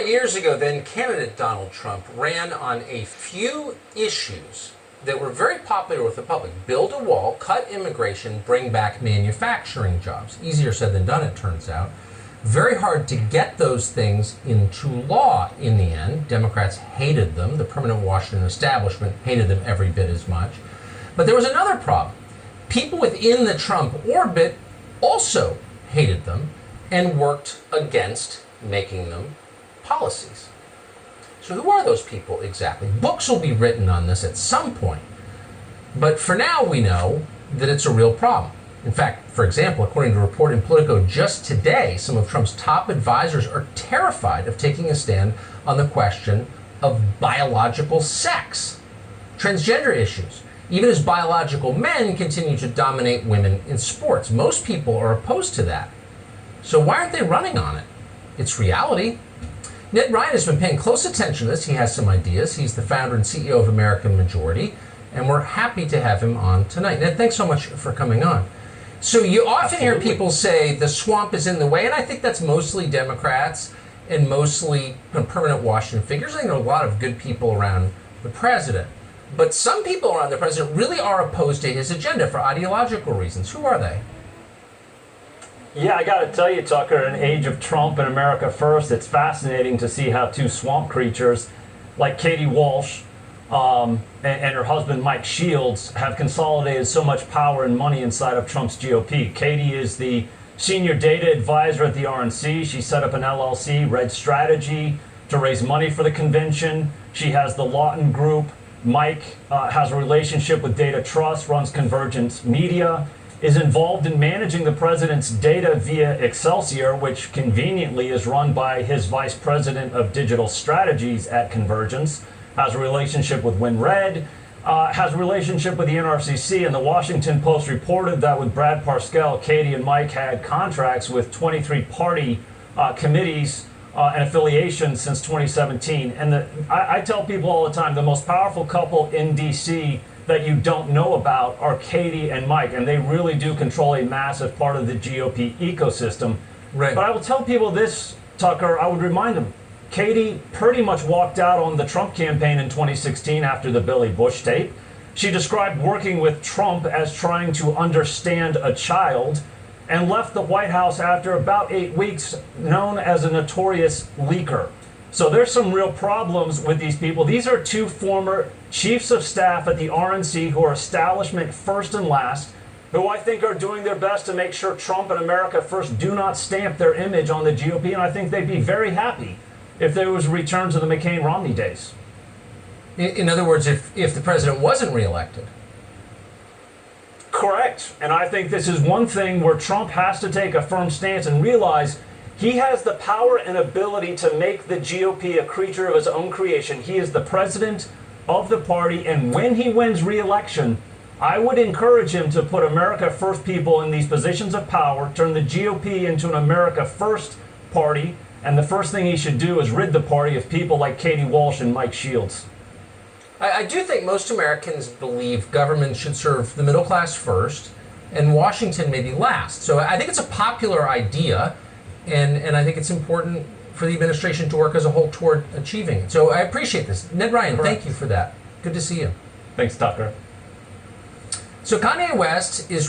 years ago, then candidate Donald Trump ran on a few issues that were very popular with the public. Build a wall, cut immigration, bring back manufacturing jobs. Easier said than done, it turns out. Very hard to get those things into law in the end. Democrats hated them. The permanent Washington establishment hated them every bit as much. But there was another problem. People within the Trump orbit also hated them and worked against making them policies. So who are those people exactly? Books will be written on this at some point. But for now, we know that it's a real problem. In fact, for example, according to a report in Politico just today, some of Trump's top advisors are terrified of taking a stand on the question of biological sex, transgender issues, even as biological men continue to dominate women in sports. Most people are opposed to that. So why aren't they running on it? It's reality. Ned Ryan has been paying close attention to this. He has some ideas. He's the founder and CEO of American Majority, and we're happy to have him on tonight. Ned, thanks so much for coming on. So you often hear people say the swamp is in the way, and I think that's mostly Democrats and mostly permanent Washington figures. I think there are a lot of good people around the president. But some people around the president really are opposed to his agenda for ideological reasons. Who are they? Yeah, I got to tell you, Tucker, in the age of Trump and America First, it's fascinating to see how two swamp creatures like Katie Walsh and her husband Mike Shields have consolidated so much power and money inside of Trump's GOP. Katie is the senior data advisor at the RNC. She set up an LLC, Red Strategy, to raise money for the convention. She has the Lawton Group. Mike has a relationship with Data Trust, runs Convergence Media, is involved in managing the president's data via Excelsior, which conveniently is run by his vice president of digital strategies at Convergence, has a relationship with WinRed, has a relationship with the NRCC, and the Washington Post reported that with Brad Parscale, Katie and Mike had contracts with 23 party committees and affiliations since 2017. And I tell people all the time, the most powerful couple in D.C. that you don't know about are Katie and Mike, and they really do control a massive part of the GOP ecosystem. Right. But I will tell people this, Tucker, I would remind them, Katie pretty much walked out on the Trump campaign in 2016 after the Billy Bush tape. She described working with Trump as trying to understand a child and left the White House after about 8 weeks, known as a notorious leaker. So there's some real problems with these people. These are two former chiefs of staff at the RNC who are establishment first and last, who I think are doing their best to make sure Trump and America First do not stamp their image on the GOP, and I think they'd be very happy if there was a return to the McCain-Romney days. In other words, if the president wasn't reelected. Correct. And I think this is one thing where Trump has to take a firm stance and realize he has the power and ability to make the GOP a creature of his own creation. He is the president of the party, and when he wins re-election, I would encourage him to put America First people in these positions of power, turn the GOP into an America First party, and the first thing he should do is rid the party of people like Katie Walsh and Mike Shields. I do think most Americans believe government should serve the middle class first, and Washington maybe last. So I think it's a popular idea, and I think it's important for the administration to work as a whole toward achieving it. So I appreciate this. Ned Ryan, Correct. Thank you for that. Good to see you. Thanks, Tucker. So Kanye West is running